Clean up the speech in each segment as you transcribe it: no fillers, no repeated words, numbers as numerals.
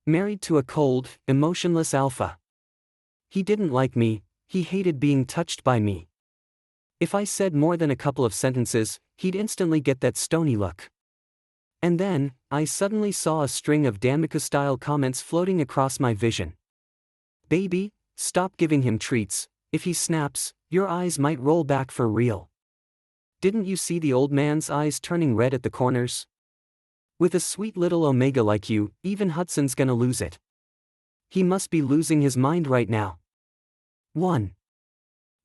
Married to a cold, emotionless alpha. He didn't like me, he hated being touched by me. If I said more than a couple of sentences, he'd instantly get that stony look. And then, I suddenly saw a string of danmaku-style comments floating across my vision. Baby, stop giving him treats, if he snaps, your eyes might roll back for real. Didn't you see the old man's eyes turning red at the corners? With a sweet little Omega like you, even Hudson's gonna lose it. He must be losing his mind right now. 1.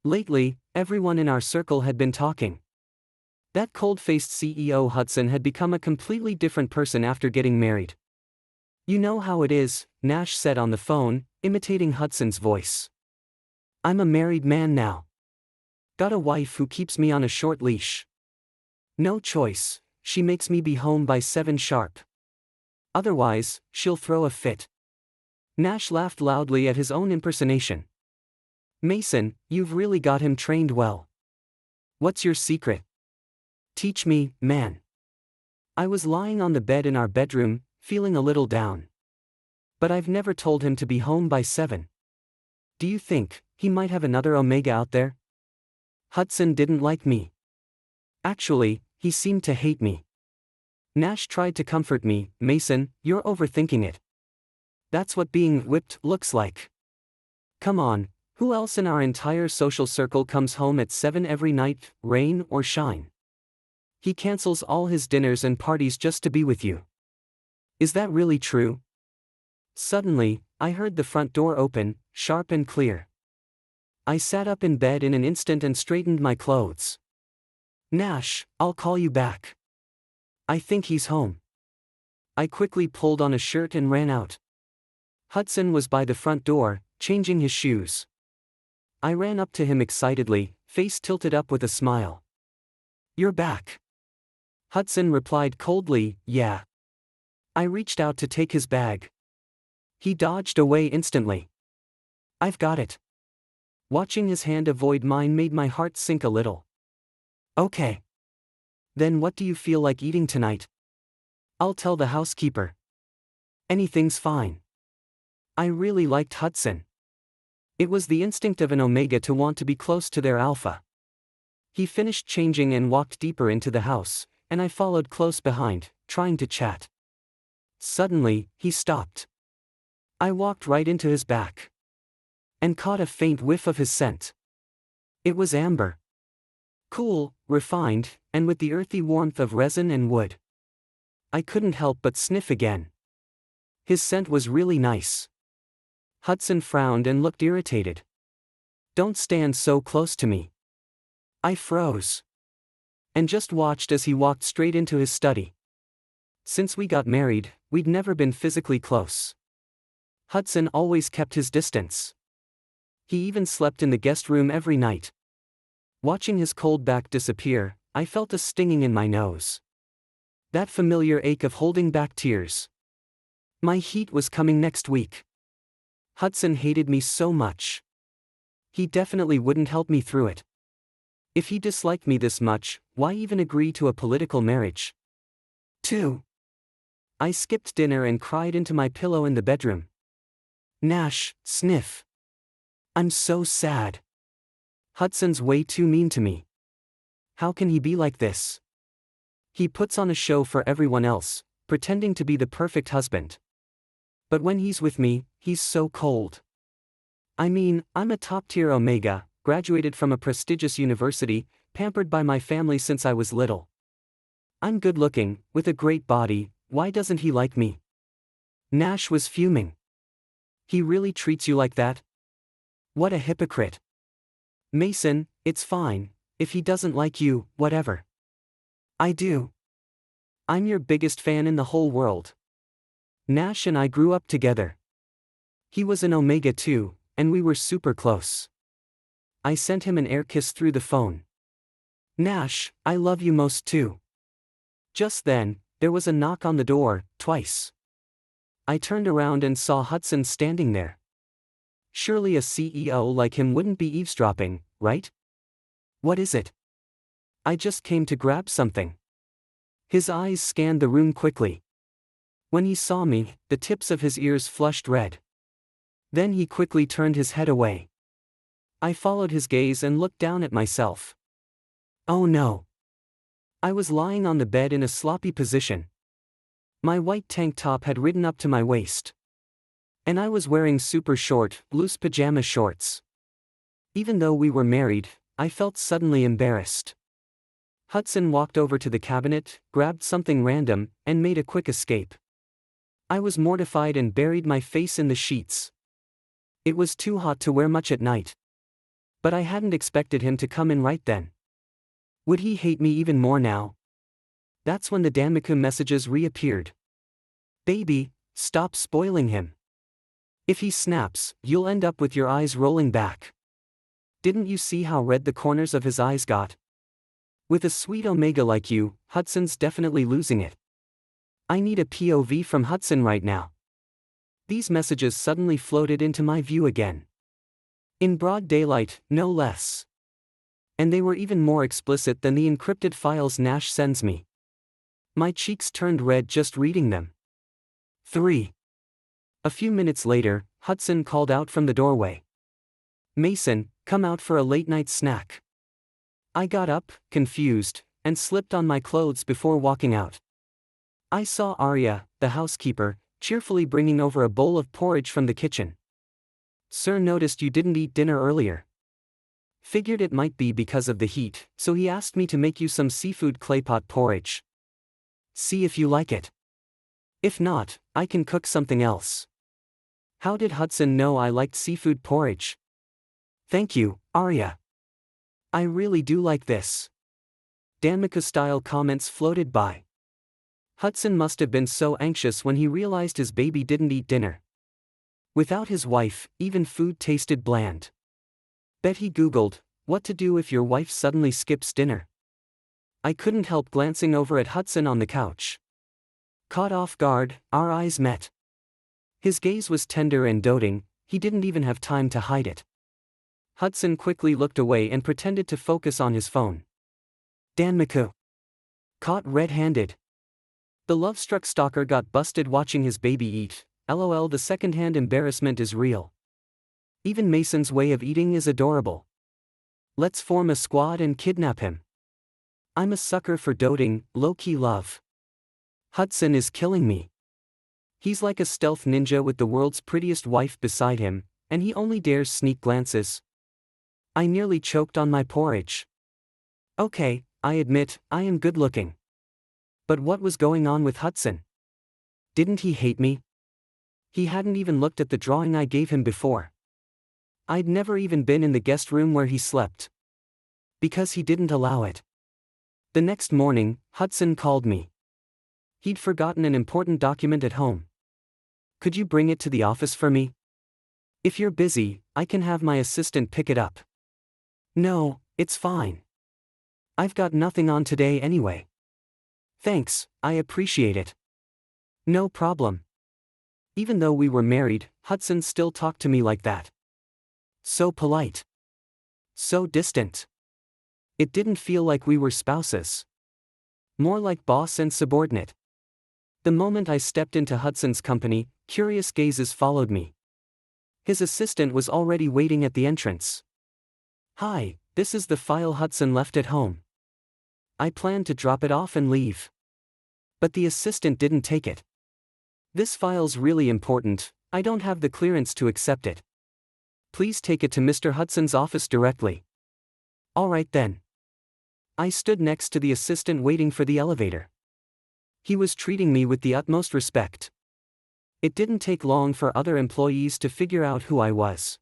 Lately, everyone in our circle had been talking. That cold-faced CEO Hudson had become a completely different person after getting married. You know how it is, Nash said on the phone, imitating Hudson's voice. I'm a married man now. Got a wife who keeps me on a short leash. No choice, she makes me be home by 7 sharp. Otherwise, she'll throw a fit. Nash laughed loudly at his own impersonation. Mason, you've really got him trained well. What's your secret? Teach me, man. I was lying on the bed in our bedroom, feeling a little down. But I've never told him to be home by 7. Do you think he might have another Omega out there? Hudson didn't like me. Actually, he seemed to hate me. Nash tried to comfort me. Mason, you're overthinking it. That's what being whipped looks like. Come on, who else in our entire social circle comes home at 7 every night, rain or shine? He cancels all his dinners and parties just to be with you. Is that really true? Suddenly, I heard the front door open, sharp and clear. I sat up in bed in an instant and straightened my clothes. Nash, I'll call you back. I think he's home. I quickly pulled on a shirt and ran out. Hudson was by the front door, changing his shoes. I ran up to him excitedly, face tilted up with a smile. You're back. Hudson replied coldly, yeah. I reached out to take his bag. He dodged away instantly. I've got it. Watching his hand avoid mine made my heart sink a little. Okay. Then what do you feel like eating tonight? I'll tell the housekeeper. Anything's fine. I really liked Hudson. It was the instinct of an Omega to want to be close to their alpha. He finished changing and walked deeper into the house, and I followed close behind, trying to chat. Suddenly, he stopped. I walked right into his back. And caught a faint whiff of his scent. It was amber. Cool, refined, and with the earthy warmth of resin and wood. I couldn't help but sniff again. His scent was really nice. Hudson frowned and looked irritated. Don't stand so close to me. I froze. And just watched as he walked straight into his study. Since we got married, we'd never been physically close. Hudson always kept his distance. He even slept in the guest room every night. Watching his cold back disappear, I felt a stinging in my nose. That familiar ache of holding back tears. My heat was coming next week. Hudson hated me so much. He definitely wouldn't help me through it. If he disliked me this much, why even agree to a political marriage? 2. I skipped dinner and cried into my pillow in the bedroom. Nash, sniff. I'm so sad. Hudson's way too mean to me. How can he be like this? He puts on a show for everyone else, pretending to be the perfect husband. But when he's with me, he's so cold. I mean, I'm a top-tier Omega, graduated from a prestigious university, pampered by my family since I was little. I'm good-looking, with a great body, why doesn't he like me? Nash was fuming. He really treats you like that? What a hypocrite. Mason, it's fine, if he doesn't like you, whatever. I do. I'm your biggest fan in the whole world. Nash and I grew up together. He was an Omega too, and we were super close. I sent him an air kiss through the phone. Nash, I love you most too. Just then, there was a knock on the door, twice. I turned around and saw Hudson standing there. Surely a CEO like him wouldn't be eavesdropping, right? What is it? I just came to grab something. His eyes scanned the room quickly. When he saw me, the tips of his ears flushed red. Then he quickly turned his head away. I followed his gaze and looked down at myself. Oh no. I was lying on the bed in a sloppy position. My white tank top had ridden up to my waist. And I was wearing super short, loose pajama shorts. Even though we were married, I felt suddenly embarrassed. Hudson walked over to the cabinet, grabbed something random, and made a quick escape. I was mortified and buried my face in the sheets. It was too hot to wear much at night. But I hadn't expected him to come in right then. Would he hate me even more now? That's when the danmaku messages reappeared. Baby, stop spoiling him. If he snaps, you'll end up with your eyes rolling back. Didn't you see how red the corners of his eyes got? With a sweet Omega like you, Hudson's definitely losing it. I need a POV from Hudson right now. These messages suddenly floated into my view again. In broad daylight, no less. And they were even more explicit than the encrypted files Nash sends me. My cheeks turned red just reading them. 3. A few minutes later, Hudson called out from the doorway. Mason, come out for a late-night snack. I got up, confused, and slipped on my clothes before walking out. I saw Arya, the housekeeper, cheerfully bringing over a bowl of porridge from the kitchen. Sir noticed you didn't eat dinner earlier. Figured it might be because of the heat, so he asked me to make you some seafood claypot porridge. See if you like it. If not, I can cook something else. How did Hudson know I liked seafood porridge? Thank you, Arya. I really do like this. Danmaku-style comments floated by. Hudson must have been so anxious when he realized his baby didn't eat dinner. Without his wife, even food tasted bland. Bet he Googled, what to do if your wife suddenly skips dinner. I couldn't help glancing over at Hudson on the couch. Caught off guard, our eyes met. His gaze was tender and doting, he didn't even have time to hide it. Hudson quickly looked away and pretended to focus on his phone. Danmaku. Caught red-handed. The love-struck stalker got busted watching his baby eat. LOL, the second-hand embarrassment is real. Even Mason's way of eating is adorable. Let's form a squad and kidnap him. I'm a sucker for doting, low-key love. Hudson is killing me. He's like a stealth ninja with the world's prettiest wife beside him, and he only dares sneak glances. I nearly choked on my porridge. Okay, I admit, I am good-looking. But what was going on with Hudson? Didn't he hate me? He hadn't even looked at the drawing I gave him before. I'd never even been in the guest room where he slept. Because he didn't allow it. The next morning, Hudson called me. He'd forgotten an important document at home. Could you bring it to the office for me? If you're busy, I can have my assistant pick it up. No, it's fine. I've got nothing on today anyway. Thanks, I appreciate it. No problem. Even though we were married, Hudson still talked to me like that. So polite. So distant. It didn't feel like we were spouses. More like boss and subordinate. The moment I stepped into Hudson's company, curious gazes followed me. His assistant was already waiting at the entrance. Hi, this is the file Hudson left at home. I planned to drop it off and leave. But the assistant didn't take it. This file's really important, I don't have the clearance to accept it. Please take it to Mr. Hudson's office directly. Alright then. I stood next to the assistant waiting for the elevator. He was treating me with the utmost respect. It didn't take long for other employees to figure out who I was.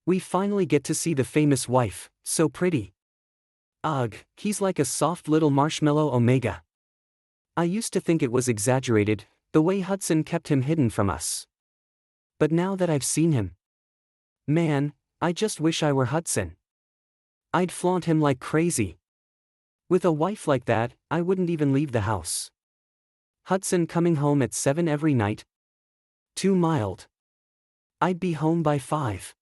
We finally get to see the famous wife, so pretty. Ugh, he's like a soft little marshmallow Omega. I used to think it was exaggerated, the way Hudson kept him hidden from us. But now that I've seen him, man, I just wish I were Hudson. I'd flaunt him like crazy. With a wife like that, I wouldn't even leave the house. Hudson coming home at 7 every night? Too mild. I'd be home by 5.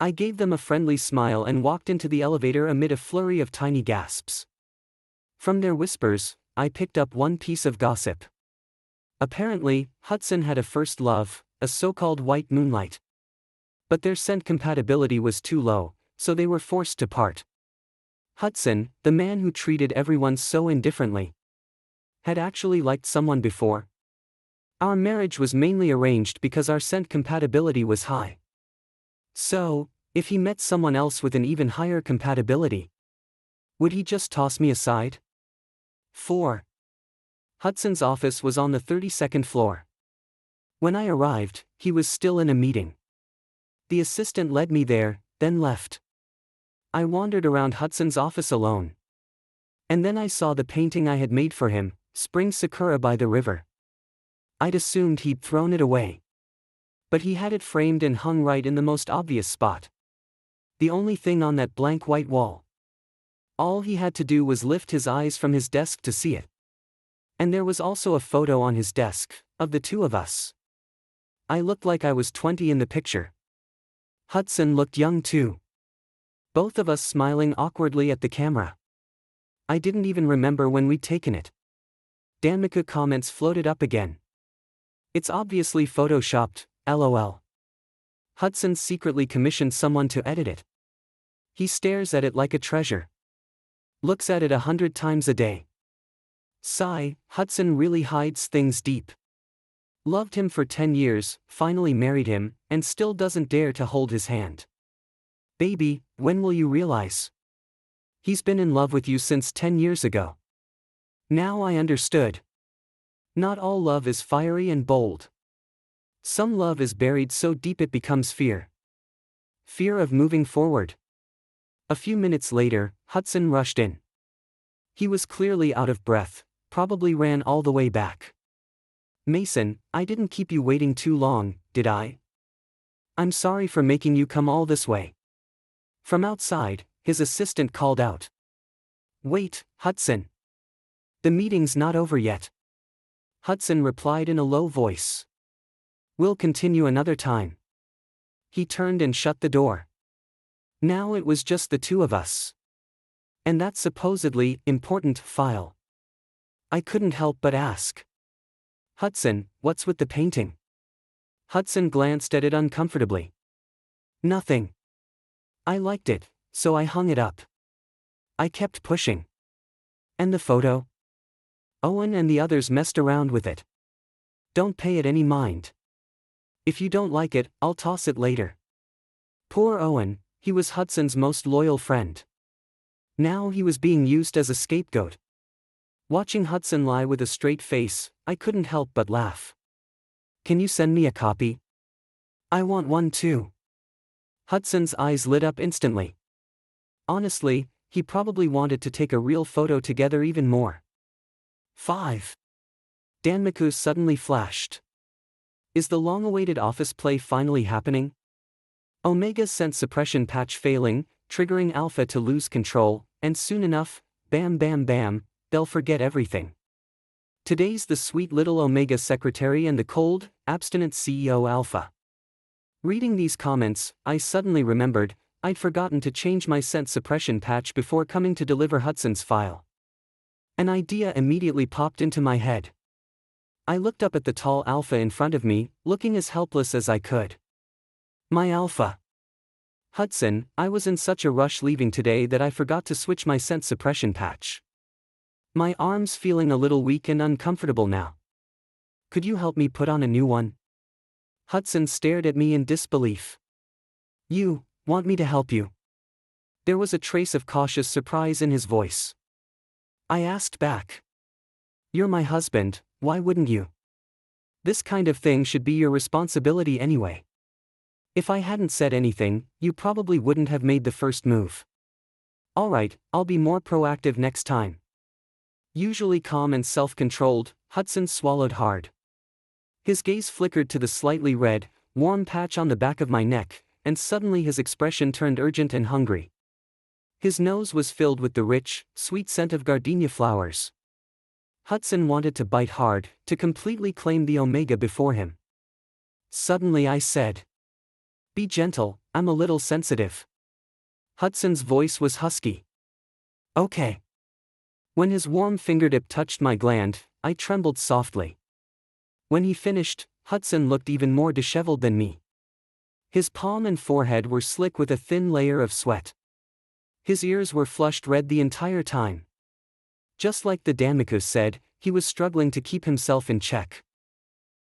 I gave them a friendly smile and walked into the elevator amid a flurry of tiny gasps. From their whispers, I picked up one piece of gossip. Apparently, Hudson had a first love, a so-called white moonlight. But their scent compatibility was too low, so they were forced to part. Hudson, the man who treated everyone so indifferently, had actually liked someone before. Our marriage was mainly arranged because our scent compatibility was high. So, if he met someone else with an even higher compatibility, would he just toss me aside? 4. Hudson's office was on the 32nd floor. When I arrived, he was still in a meeting. The assistant led me there, then left. I wandered around Hudson's office alone. And then I saw the painting I had made for him, Spring Sakura by the river. I'd assumed he'd thrown it away. But he had it framed and hung right in the most obvious spot. The only thing on that blank white wall. All he had to do was lift his eyes from his desk to see it. And there was also a photo on his desk, of the two of us. I looked like I was 20 in the picture. Hudson looked young too. Both of us smiling awkwardly at the camera. I didn't even remember when we'd taken it. Danmaku comments floated up again. It's obviously photoshopped, lol. Hudson secretly commissioned someone to edit it. He stares at it like a treasure. Looks at it 100 times a day. Sigh, Hudson really hides things deep. Loved him for 10 years, finally married him, and still doesn't dare to hold his hand. Baby, when will you realize? He's been in love with you since 10 years ago. Now I understood. Not all love is fiery and bold. Some love is buried so deep it becomes fear. Fear of moving forward. A few minutes later, Hudson rushed in. He was clearly out of breath, probably ran all the way back. Mason, I didn't keep you waiting too long, did I? I'm sorry for making you come all this way. From outside, his assistant called out. Wait, Hudson. The meeting's not over yet. Hudson replied in a low voice. We'll continue another time. He turned and shut the door. Now it was just the two of us. And that supposedly important file. I couldn't help but ask. Hudson, what's with the painting? Hudson glanced at it uncomfortably. Nothing. I liked it, so I hung it up. I kept pushing. And the photo? Owen and the others messed around with it. Don't pay it any mind. If you don't like it, I'll toss it later. Poor Owen, he was Hudson's most loyal friend. Now he was being used as a scapegoat. Watching Hudson lie with a straight face, I couldn't help but laugh. Can you send me a copy? I want one too. Hudson's eyes lit up instantly. Honestly, he probably wanted to take a real photo together even more. 5. Danmaku suddenly flashed. Is the long-awaited office play finally happening? Omega's scent suppression patch failing, triggering Alpha to lose control, and soon enough, bam bam bam, they'll forget everything. Today's the sweet little Omega secretary and the cold, abstinent CEO Alpha. Reading these comments, I suddenly remembered, I'd forgotten to change my scent suppression patch before coming to deliver Hudson's file. An idea immediately popped into my head. I looked up at the tall Alpha in front of me, looking as helpless as I could. My Alpha. Hudson, I was in such a rush leaving today that I forgot to switch my scent suppression patch. My arm's feeling a little weak and uncomfortable now. Could you help me put on a new one? Hudson stared at me in disbelief. You want me to help you? There was a trace of cautious surprise in his voice. I asked back. You're my husband, why wouldn't you? This kind of thing should be your responsibility anyway. If I hadn't said anything, you probably wouldn't have made the first move. Alright, I'll be more proactive next time. Usually calm and self-controlled, Hudson swallowed hard. His gaze flickered to the slightly red, warm patch on the back of my neck, and suddenly his expression turned urgent and hungry. His nose was filled with the rich, sweet scent of gardenia flowers. Hudson wanted to bite hard, to completely claim the Omega before him. Suddenly I said, "Be gentle, I'm a little sensitive." Hudson's voice was husky. Okay. When his warm fingertip touched my gland, I trembled softly. When he finished, Hudson looked even more disheveled than me. His palm and forehead were slick with a thin layer of sweat. His ears were flushed red the entire time. Just like the danmaku said, he was struggling to keep himself in check.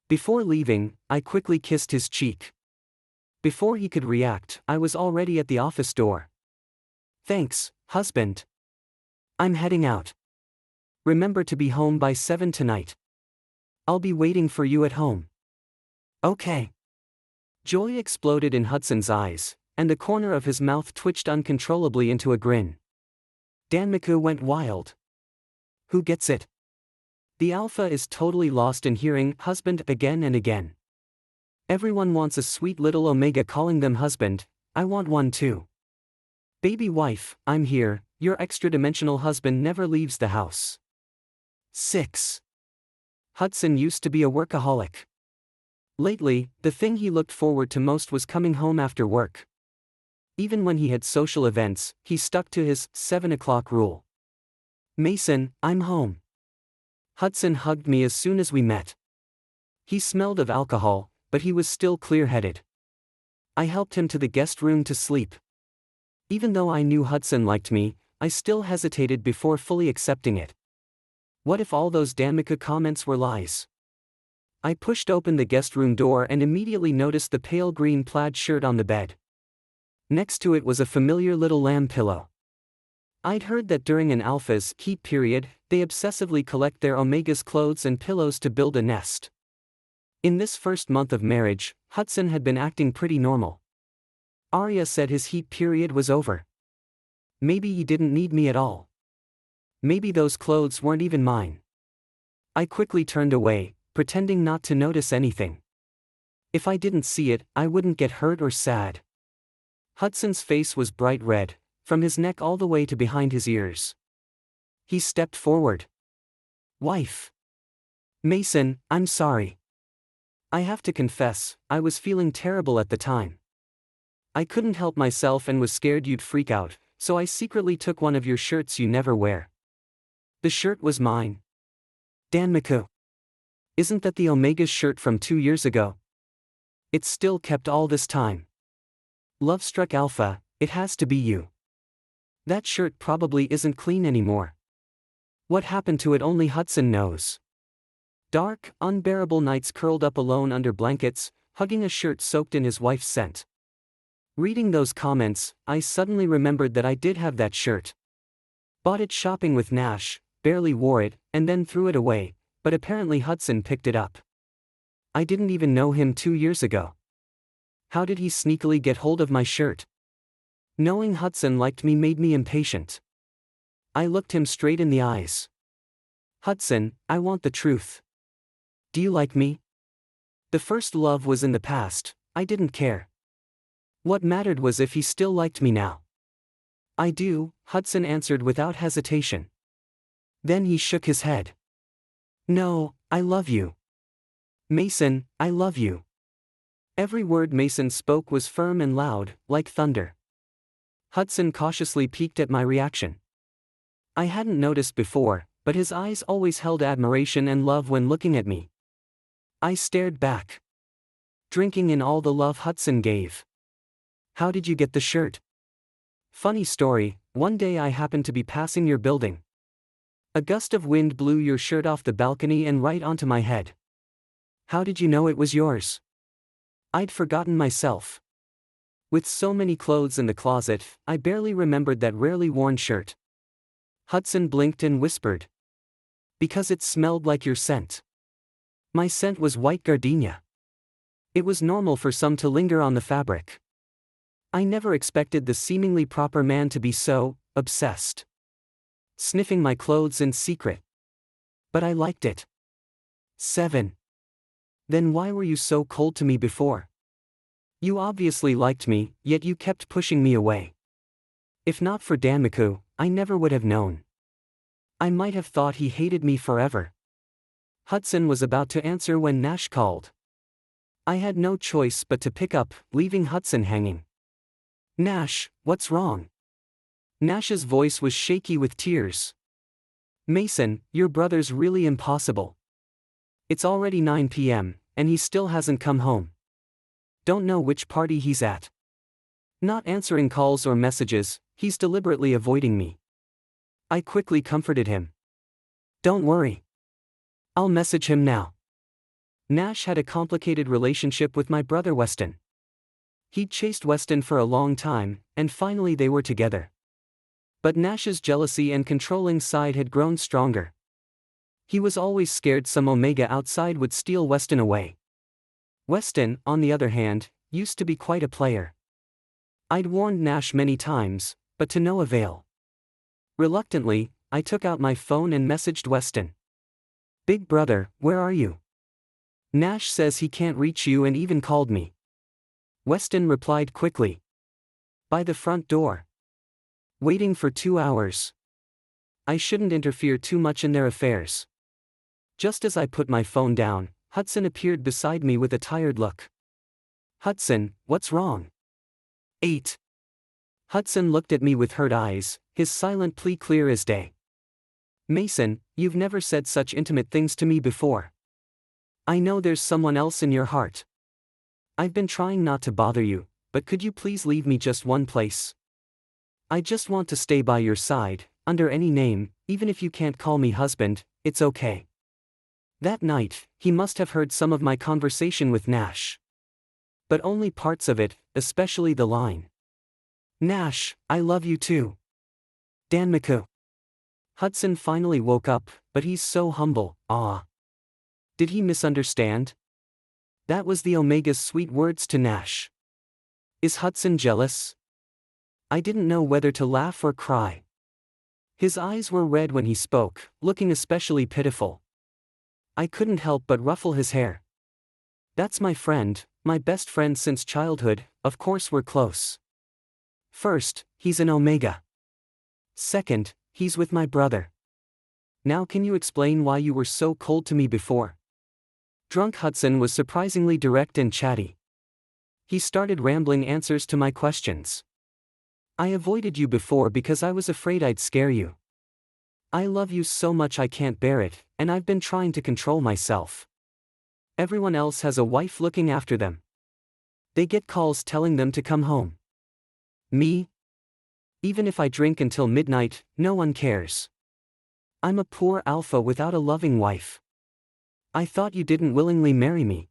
Before leaving, I quickly kissed his cheek. Before he could react, I was already at the office door. "Thanks, husband. I'm heading out. Remember to be home by 7 tonight. I'll be waiting for you at home." "Okay." Joy exploded in Hudson's eyes, and the corner of his mouth twitched uncontrollably into a grin. Danmaku went wild. Who gets it? The alpha is totally lost in hearing husband again and again. Everyone wants a sweet little omega calling them husband. I want one too. Baby wife, I'm here, your extra-dimensional husband never leaves the house. 6. Hudson used to be a workaholic. Lately, the thing he looked forward to most was coming home after work. Even when he had social events, he stuck to his 7 o'clock rule. "Mason, I'm home." Hudson hugged me as soon as we met. He smelled of alcohol, but he was still clear-headed. I helped him to the guest room to sleep. Even though I knew Hudson liked me, I still hesitated before fully accepting it. What if all those danmaku comments were lies? I pushed open the guest room door and immediately noticed the pale green plaid shirt on the bed. Next to it was a familiar little lamb pillow. I'd heard that during an alpha's heat period, they obsessively collect their omega's clothes and pillows to build a nest. In this first month of marriage, Hudson had been acting pretty normal. Arya said his heat period was over. Maybe he didn't need me at all. Maybe those clothes weren't even mine. I quickly turned away, pretending not to notice anything. If I didn't see it, I wouldn't get hurt or sad. Hudson's face was bright red, from his neck all the way to behind his ears. He stepped forward. "Wife. Mason, I'm sorry. I have to confess, I was feeling terrible at the time. I couldn't help myself and was scared you'd freak out, so I secretly took one of your shirts you never wear." The shirt was mine. "Danmaku. Isn't that the Omega's shirt from 2 years ago? It's still kept all this time. Love-struck alpha, it has to be you. That shirt probably isn't clean anymore. What happened to it only Hudson knows." Dark, unbearable nights curled up alone under blankets, hugging a shirt soaked in his wife's scent. Reading those comments, I suddenly remembered that I did have that shirt. Bought it shopping with Nash, barely wore it, and then threw it away, but apparently Hudson picked it up. I didn't even know him 2 years ago. How did he sneakily get hold of my shirt? Knowing Hudson liked me made me impatient. I looked him straight in the eyes. "Hudson, I want the truth. Do you like me? The first love was in the past, I didn't care. What mattered was if he still liked me now." "I do," Hudson answered without hesitation. Then he shook his head. "No, I love you. Mason, I love you." Every word Mason spoke was firm and loud, like thunder. Hudson cautiously peeked at my reaction. I hadn't noticed before, but his eyes always held admiration and love when looking at me. I stared back, drinking in all the love Hudson gave. "How did you get the shirt?" "Funny story, one day I happened to be passing your building. A gust of wind blew your shirt off the balcony and right onto my head." "How did you know it was yours?" "I'd forgotten myself. With so many clothes in the closet, I barely remembered that rarely worn shirt." Hudson blinked and whispered. "Because it smelled like your scent." My scent was white gardenia. It was normal for some to linger on the fabric. I never expected the seemingly proper man to be so obsessed. Sniffing my clothes in secret. But I liked it. 7. Then why were you so cold to me before? You obviously liked me, yet you kept pushing me away. If not for danmaku, I never would have known. I might have thought he hated me forever. Hudson was about to answer when Nash called. I had no choice but to pick up, leaving Hudson hanging. "Nash, what's wrong?" Nash's voice was shaky with tears. "Mason, your brother's really impossible. It's already 9 p.m., and he still hasn't come home. Don't know which party he's at. Not answering calls or messages, he's deliberately avoiding me. I quickly comforted him. Don't worry. I'll message him now. Nash had a complicated relationship with my brother Weston. He'd chased Weston for a long time, and finally they were together. But Nash's jealousy and controlling side had grown stronger. He was always scared some Omega outside would steal Weston away. Weston, on the other hand, used to be quite a player. I'd warned Nash many times, but to no avail. Reluctantly, I took out my phone and messaged Weston. Big brother, where are you? Nash says he can't reach you and even called me. Weston replied quickly. By the front door. Waiting for 2 hours. I shouldn't interfere too much in their affairs. Just as I put my phone down, Hudson appeared beside me with a tired look. Hudson, what's wrong? 8. Hudson looked at me with hurt eyes, his silent plea clear as day. Mason, you've never said such intimate things to me before. I know there's someone else in your heart. I've been trying not to bother you, but could you please leave me just one place? I just want to stay by your side, under any name, even if you can't call me husband, it's okay. That night, he must have heard some of my conversation with Nash. But only parts of it, especially the line. Nash, I love you too. Danmaku. Hudson finally woke up, but he's so humble, ah. Did he misunderstand? That was the Omega's sweet words to Nash. Is Hudson jealous? I didn't know whether to laugh or cry. His eyes were red when he spoke, looking especially pitiful. I couldn't help but ruffle his hair. That's my friend, my best friend since childhood, of course we're close. First, he's an Omega. Second, he's with my brother. Now can you explain why you were so cold to me before? Drunk Hudson was surprisingly direct and chatty. He started rambling answers to my questions. I avoided you before because I was afraid I'd scare you. I love you so much I can't bear it, and I've been trying to control myself. Everyone else has a wife looking after them. They get calls telling them to come home. Me? Even if I drink until midnight, no one cares. I'm a poor alpha without a loving wife. I thought you didn't willingly marry me.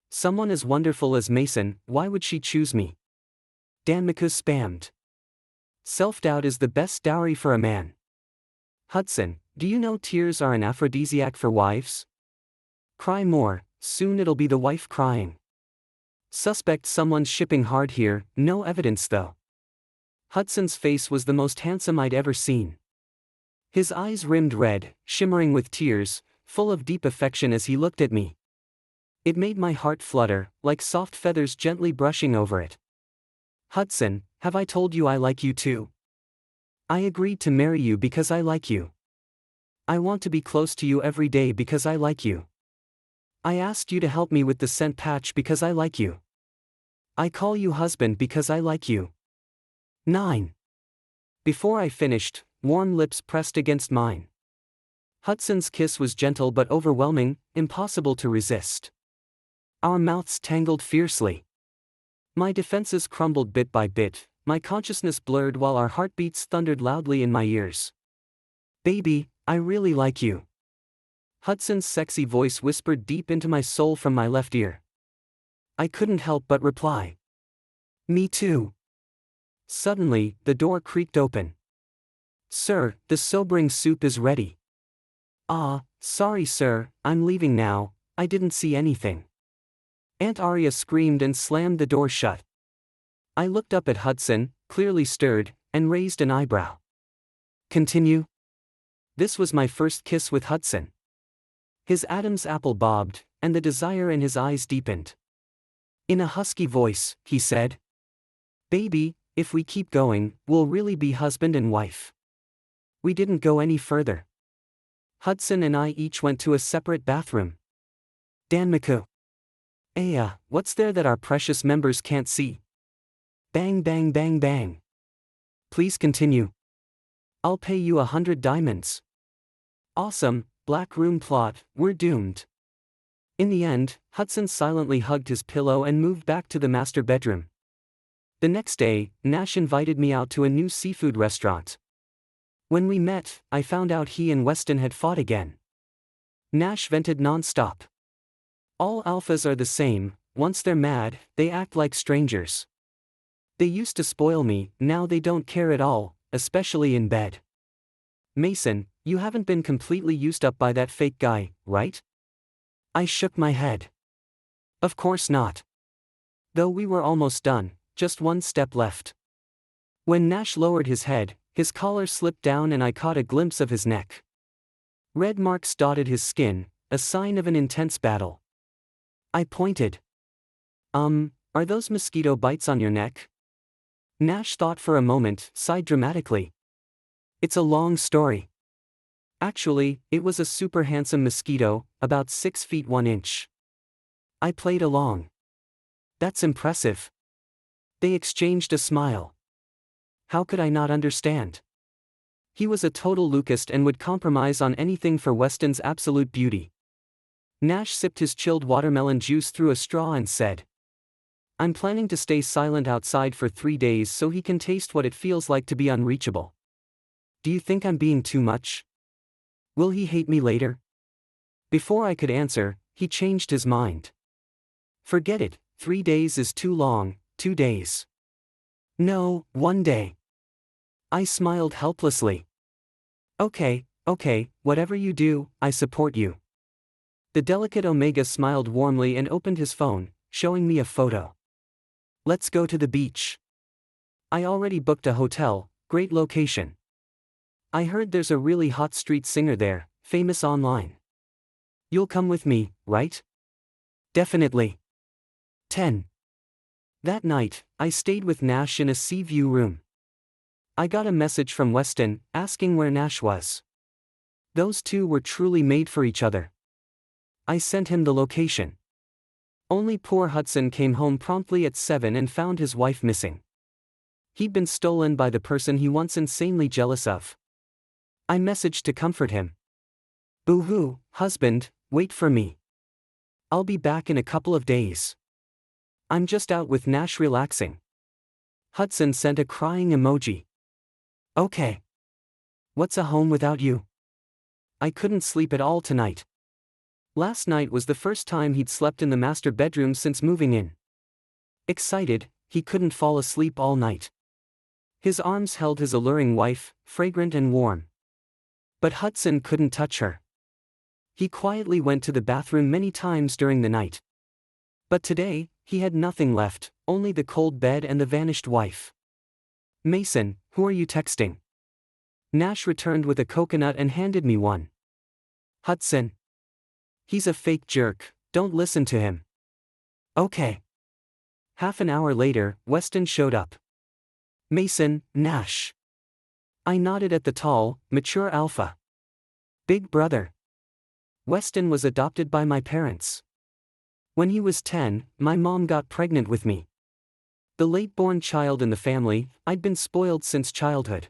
Someone as wonderful as Mason, why would she choose me? Danmaku spammed. Self-doubt is the best dowry for a man. Hudson, do you know tears are an aphrodisiac for wives? Cry more, soon it'll be the wife crying. Suspect someone's shipping hard here, no evidence though. Hudson's face was the most handsome I'd ever seen. His eyes rimmed red, shimmering with tears, full of deep affection as he looked at me. It made my heart flutter, like soft feathers gently brushing over it. Hudson, have I told you I like you too? I agreed to marry you because I like you. I want to be close to you every day because I like you. I asked you to help me with the scent patch because I like you. I call you husband because I like you. 9. Before I finished, warm lips pressed against mine. Hudson's kiss was gentle but overwhelming, impossible to resist. Our mouths tangled fiercely. My defenses crumbled bit by bit, my consciousness blurred while our heartbeats thundered loudly in my ears. Baby, I really like you. Hudson's sexy voice whispered deep into my soul from my left ear. I couldn't help but reply. Me too. Suddenly, the door creaked open. Sir, the sobering soup is ready. Ah, sorry sir, I'm leaving now, I didn't see anything. Aunt Aria screamed and slammed the door shut. I looked up at Hudson, clearly stirred, and raised an eyebrow. Continue? This was my first kiss with Hudson. His Adam's apple bobbed, and the desire in his eyes deepened. In a husky voice, he said, Baby, if we keep going, we'll really be husband and wife. We didn't go any further. Hudson and I each went to a separate bathroom. Danmaku. Aya, what's there that our precious members can't see? Bang bang bang bang. Please continue. I'll pay you 100 diamonds. Awesome, black room plot, we're doomed. In the end, Hudson silently hugged his pillow and moved back to the master bedroom. The next day, Nash invited me out to a new seafood restaurant. When we met, I found out he and Weston had fought again. Nash vented non-stop. All alphas are the same, once they're mad, they act like strangers. They used to spoil me, now they don't care at all, especially in bed. Mason, you haven't been completely used up by that fake guy, right? I shook my head. Of course not. Though we were almost done, just one step left. When Nash lowered his head, his collar slipped down and I caught a glimpse of his neck. Red marks dotted his skin, a sign of an intense battle. I pointed. Are those mosquito bites on your neck? Nash thought for a moment, sighed dramatically. It's a long story. Actually, it was a super handsome mosquito, about 6 feet 1 inch. I played along. That's impressive. They exchanged a smile. How could I not understand? He was a total Lucist and would compromise on anything for Weston's absolute beauty. Nash sipped his chilled watermelon juice through a straw and said, I'm planning to stay silent outside for 3 days so he can taste what it feels like to be unreachable. Do you think I'm being too much? Will he hate me later? Before I could answer, he changed his mind. Forget it, 3 days is too long, 2 days. No, 1 day. I smiled helplessly. Okay, whatever you do, I support you. The delicate Omega smiled warmly and opened his phone, showing me a photo. Let's go to the beach. I already booked a hotel, great location. I heard there's a really hot street singer there, famous online. You'll come with me, right? Definitely. 10. That night, I stayed with Nash in a sea view room. I got a message from Weston, asking where Nash was. Those two were truly made for each other. I sent him the location. Only poor Hudson came home promptly at 7 and found his wife missing. He'd been stolen by the person he once insanely jealous of. I messaged to comfort him. Boo-hoo, husband, wait for me. I'll be back in a couple of days. I'm just out with Nash relaxing. Hudson sent a crying emoji. Okay. What's a home without you? I couldn't sleep at all tonight. Last night was the first time he'd slept in the master bedroom since moving in. Excited, he couldn't fall asleep all night. His arms held his alluring wife, fragrant and warm. But Hudson couldn't touch her. He quietly went to the bathroom many times during the night. But today, he had nothing left, only the cold bed and the vanished wife. Mason, who are you texting? Nash returned with a coconut and handed me one. Hudson. He's a fake jerk, don't listen to him. Okay. Half an hour later, Weston showed up. Mason, Nash. I nodded at the tall, mature alpha. Big brother. Weston was adopted by my parents. When he was 10, my mom got pregnant with me. The late-born child in the family, I'd been spoiled since childhood.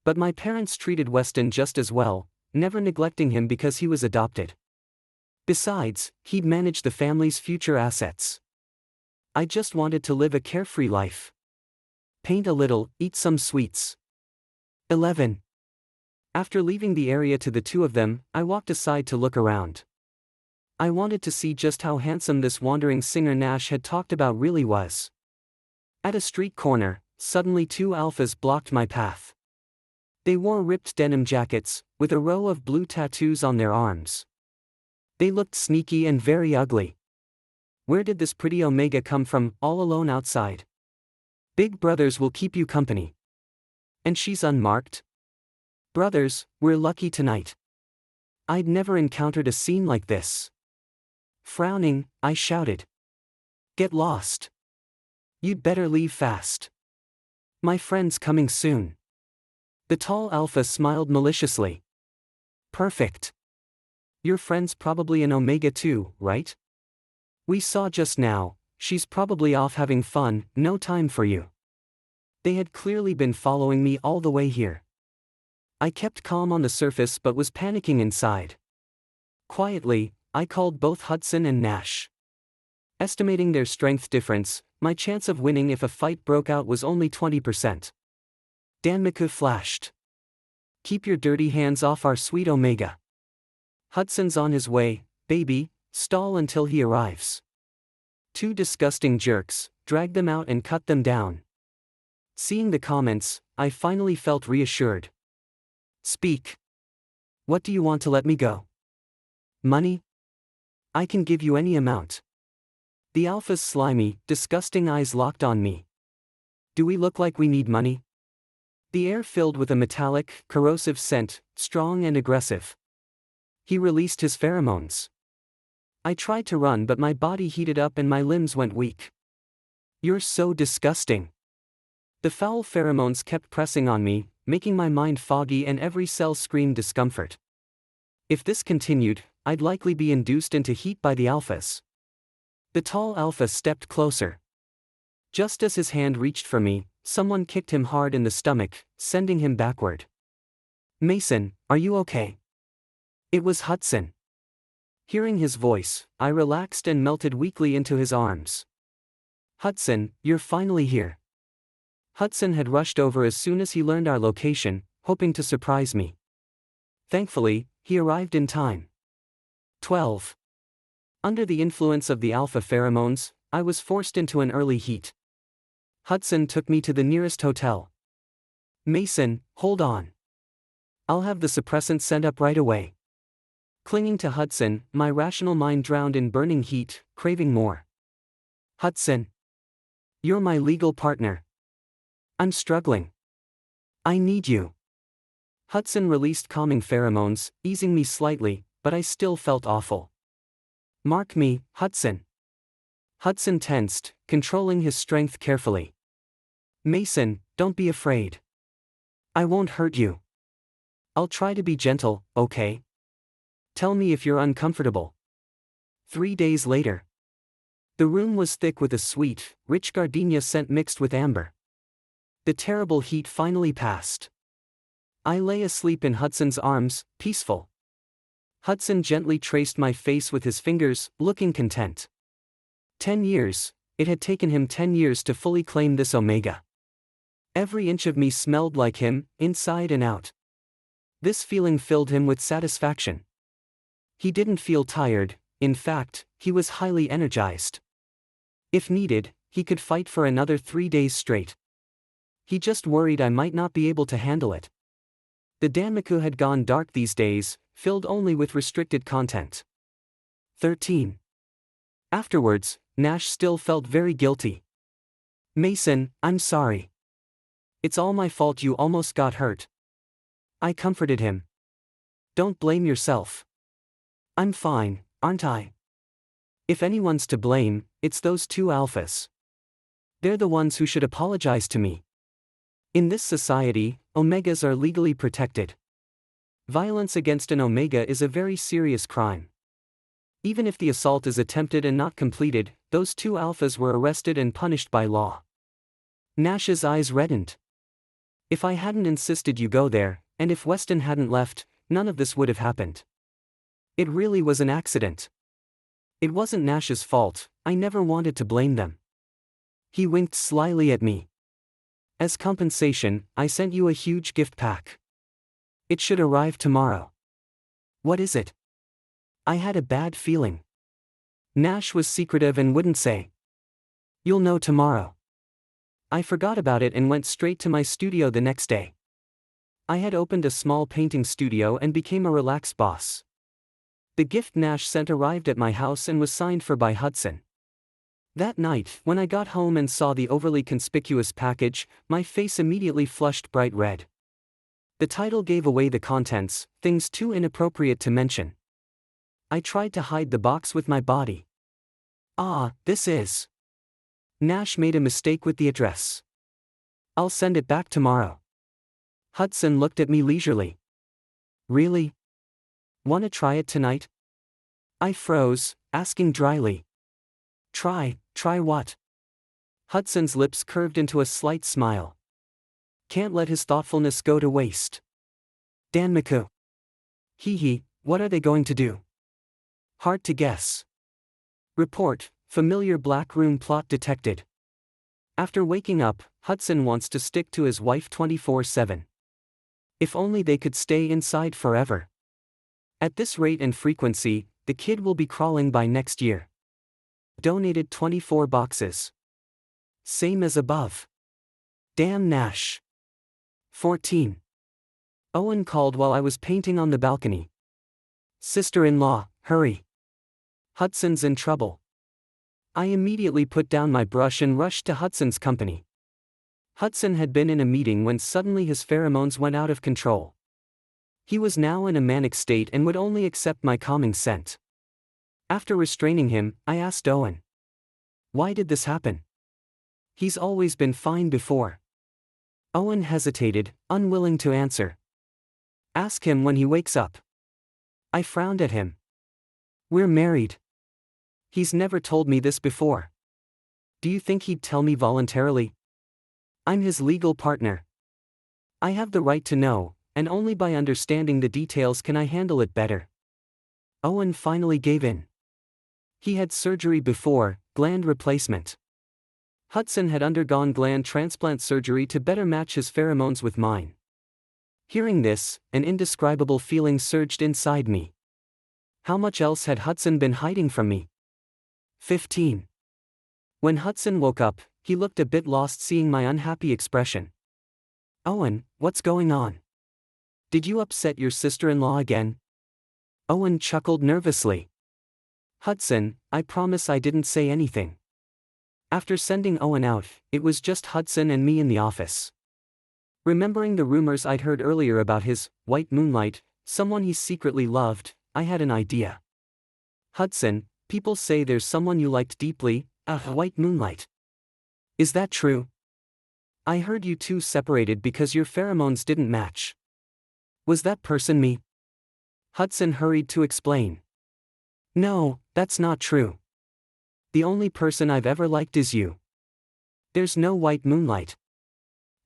But my parents treated Weston just as well, never neglecting him because he was adopted. Besides, he'd manage the family's future assets. I just wanted to live a carefree life. Paint a little, eat some sweets. 11. After leaving the area to the two of them, I walked aside to look around. I wanted to see just how handsome this wandering singer Nash had talked about really was. At a street corner, suddenly 2 alphas blocked my path. They wore ripped denim jackets, with a row of blue tattoos on their arms. They looked sneaky and very ugly. Where did this pretty Omega come from, all alone outside? Big brothers will keep you company. And she's unmarked? Brothers, we're lucky tonight. I'd never encountered a scene like this. Frowning, I shouted. Get lost. You'd better leave fast. My friend's coming soon. The tall alpha smiled maliciously. Perfect. Your friend's probably an Omega too, right? We saw just now, she's probably off having fun, no time for you. They had clearly been following me all the way here. I kept calm on the surface but was panicking inside. Quietly, I called both Hudson and Nash. Estimating their strength difference, my chance of winning if a fight broke out was only 20%. Danmaku flashed. Keep your dirty hands off our sweet Omega. Hudson's on his way, baby, stall until he arrives. Two disgusting jerks, drag them out and cut them down. Seeing the comments, I finally felt reassured. Speak. What do you want to let me go? Money? I can give you any amount. The alpha's slimy, disgusting eyes locked on me. Do we look like we need money? The air filled with a metallic, corrosive scent, strong and aggressive. He released his pheromones. I tried to run but my body heated up and my limbs went weak. You're so disgusting. The foul pheromones kept pressing on me, making my mind foggy and every cell screamed discomfort. If this continued, I'd likely be induced into heat by the alphas. The tall alpha stepped closer. Just as his hand reached for me, someone kicked him hard in the stomach, sending him backward. Mason, are you okay? It was Hudson. Hearing his voice, I relaxed and melted weakly into his arms. Hudson, you're finally here. Hudson had rushed over as soon as he learned our location, hoping to surprise me. Thankfully, he arrived in time. 12. Under the influence of the alpha pheromones, I was forced into an early heat. Hudson took me to the nearest hotel. Mason, hold on. I'll have the suppressant sent up right away. Clinging to Hudson, my rational mind drowned in burning heat, craving more. Hudson. You're my legal partner. I'm struggling. I need you. Hudson released calming pheromones, easing me slightly, but I still felt awful. Mark me, Hudson. Hudson tensed, controlling his strength carefully. Mason, don't be afraid. I won't hurt you. I'll try to be gentle, okay? Tell me if you're uncomfortable. 3 days later. The room was thick with a sweet, rich gardenia scent mixed with amber. The terrible heat finally passed. I lay asleep in Hudson's arms, peaceful. Hudson gently traced my face with his fingers, looking content. 10 years, it had taken him 10 years to fully claim this Omega. Every inch of me smelled like him, inside and out. This feeling filled him with satisfaction. He didn't feel tired, in fact, he was highly energized. If needed, he could fight for another 3 days straight. He just worried I might not be able to handle it. The danmaku had gone dark these days, filled only with restricted content. 13. Afterwards, Nash still felt very guilty. Mason, I'm sorry. It's all my fault you almost got hurt. I comforted him. Don't blame yourself. I'm fine, aren't I? If anyone's to blame, it's those two alphas. They're the ones who should apologize to me. In this society, Omegas are legally protected. Violence against an Omega is a very serious crime. Even if the assault is attempted and not completed, those two alphas were arrested and punished by law. Nash's eyes reddened. If I hadn't insisted you go there, and if Weston hadn't left, none of this would have happened. It really was an accident. It wasn't Nash's fault, I never wanted to blame them. He winked slyly at me. As compensation, I sent you a huge gift pack. It should arrive tomorrow. What is it? I had a bad feeling. Nash was secretive and wouldn't say. You'll know tomorrow. I forgot about it and went straight to my studio the next day. I had opened a small painting studio and became a relaxed boss. The gift Nash sent arrived at my house and was signed for by Hudson. That night, when I got home and saw the overly conspicuous package, my face immediately flushed bright red. The title gave away the contents, things too inappropriate to mention. I tried to hide the box with my body. This is. Nash made a mistake with the address. I'll send it back tomorrow. Hudson looked at me leisurely. Really? Wanna try it tonight? I froze, asking dryly. Try what? Hudson's lips curved into a slight smile. Can't let his thoughtfulness go to waste. Danmaku. Hee, what are they going to do? Hard to guess. Report, familiar black room plot detected. After waking up, Hudson wants to stick to his wife 24/7. If only they could stay inside forever. At this rate and frequency, the kid will be crawling by next year. Donated 24 boxes. Same as above. Damn Nash. 14. Owen called while I was painting on the balcony. Sister-in-law, hurry. Hudson's in trouble. I immediately put down my brush and rushed to Hudson's company. Hudson had been in a meeting when suddenly his pheromones went out of control. He was now in a manic state and would only accept my calming scent. After restraining him, I asked Owen. Why did this happen? He's always been fine before. Owen hesitated, unwilling to answer. Ask him when he wakes up. I frowned at him. We're married. He's never told me this before. Do you think he'd tell me voluntarily? I'm his legal partner. I have the right to know, and only by understanding the details can I handle it better. Owen finally gave in. He had surgery before, gland replacement. Hudson had undergone gland transplant surgery to better match his pheromones with mine. Hearing this, an indescribable feeling surged inside me. How much else had Hudson been hiding from me? 15. When Hudson woke up, he looked a bit lost seeing my unhappy expression. Owen, what's going on? Did you upset your sister-in-law again? Owen chuckled nervously. Hudson, I promise I didn't say anything. After sending Owen out, it was just Hudson and me in the office. Remembering the rumors I'd heard earlier about his white moonlight, someone he secretly loved, I had an idea. Hudson, people say there's someone you liked deeply, a white moonlight. Is that true? I heard you two separated because your pheromones didn't match. Was that person me? Hudson hurried to explain. No, that's not true. The only person I've ever liked is you. There's no white moonlight.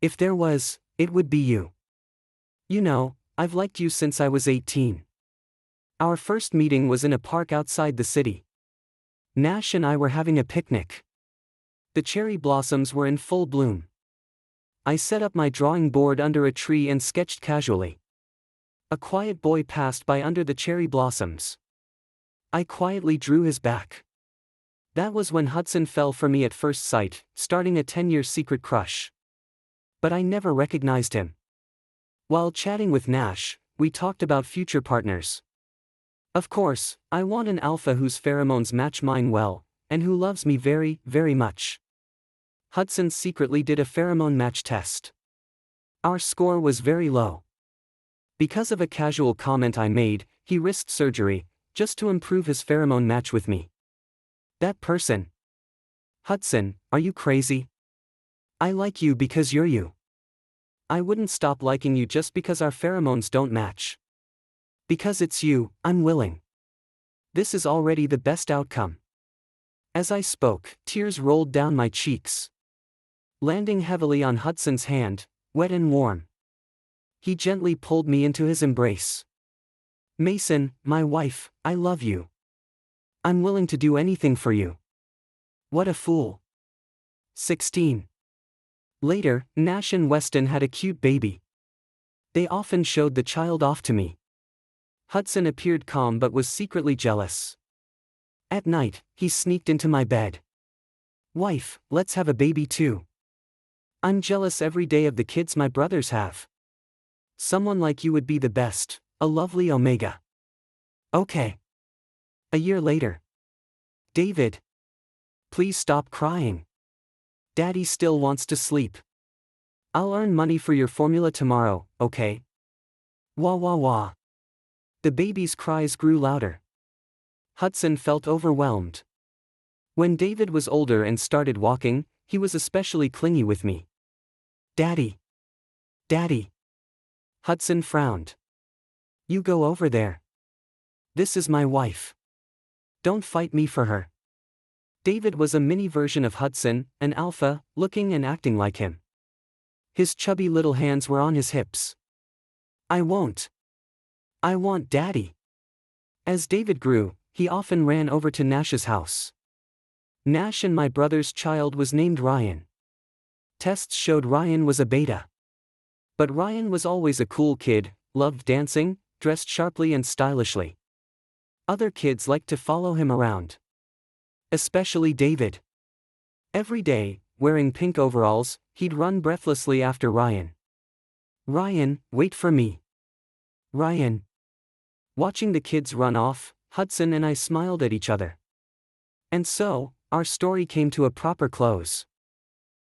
If there was, it would be you. You know, I've liked you since I was 18. Our first meeting was in a park outside the city. Nash and I were having a picnic. The cherry blossoms were in full bloom. I set up my drawing board under a tree and sketched casually. A quiet boy passed by under the cherry blossoms. I quietly drew his back. That was when Hudson fell for me at first sight, starting a 10-year secret crush. But I never recognized him. While chatting with Nash, we talked about future partners. Of course, I want an alpha whose pheromones match mine well, and who loves me very, very much. Hudson secretly did a pheromone match test. Our score was very low. Because of a casual comment I made, he risked surgery, just to improve his pheromone match with me. That person. Hudson, are you crazy? I like you because you're you. I wouldn't stop liking you just because our pheromones don't match. Because it's you, I'm willing. This is already the best outcome. As I spoke, tears rolled down my cheeks. Landing heavily on Hudson's hand, wet and warm. He gently pulled me into his embrace. Mason, my wife, I love you. I'm willing to do anything for you. What a fool. 16. Later, Nash and Weston had a cute baby. They often showed the child off to me. Hudson appeared calm but was secretly jealous. At night, he sneaked into my bed. Wife, let's have a baby too. I'm jealous every day of the kids my brothers have. Someone like you would be the best, a lovely Omega. Okay. A year later. David. Please stop crying. Daddy still wants to sleep. I'll earn money for your formula tomorrow, okay? Wah wah wah. The baby's cries grew louder. Hudson felt overwhelmed. When David was older and started walking, he was especially clingy with me. Daddy. Daddy. Hudson frowned. You go over there. This is my wife. Don't fight me for her. David was a mini version of Hudson, an alpha, looking and acting like him. His chubby little hands were on his hips. I won't. I want Daddy. As David grew, he often ran over to Nash's house. Nash and my brother's child was named Ryan. Tests showed Ryan was a beta. But Ryan was always a cool kid, loved dancing, dressed sharply and stylishly. Other kids liked to follow him around. Especially David. Every day, wearing pink overalls, he'd run breathlessly after Ryan. "Ryan, wait for me. Ryan." Watching the kids run off, Hudson and I smiled at each other. And so, our story came to a proper close.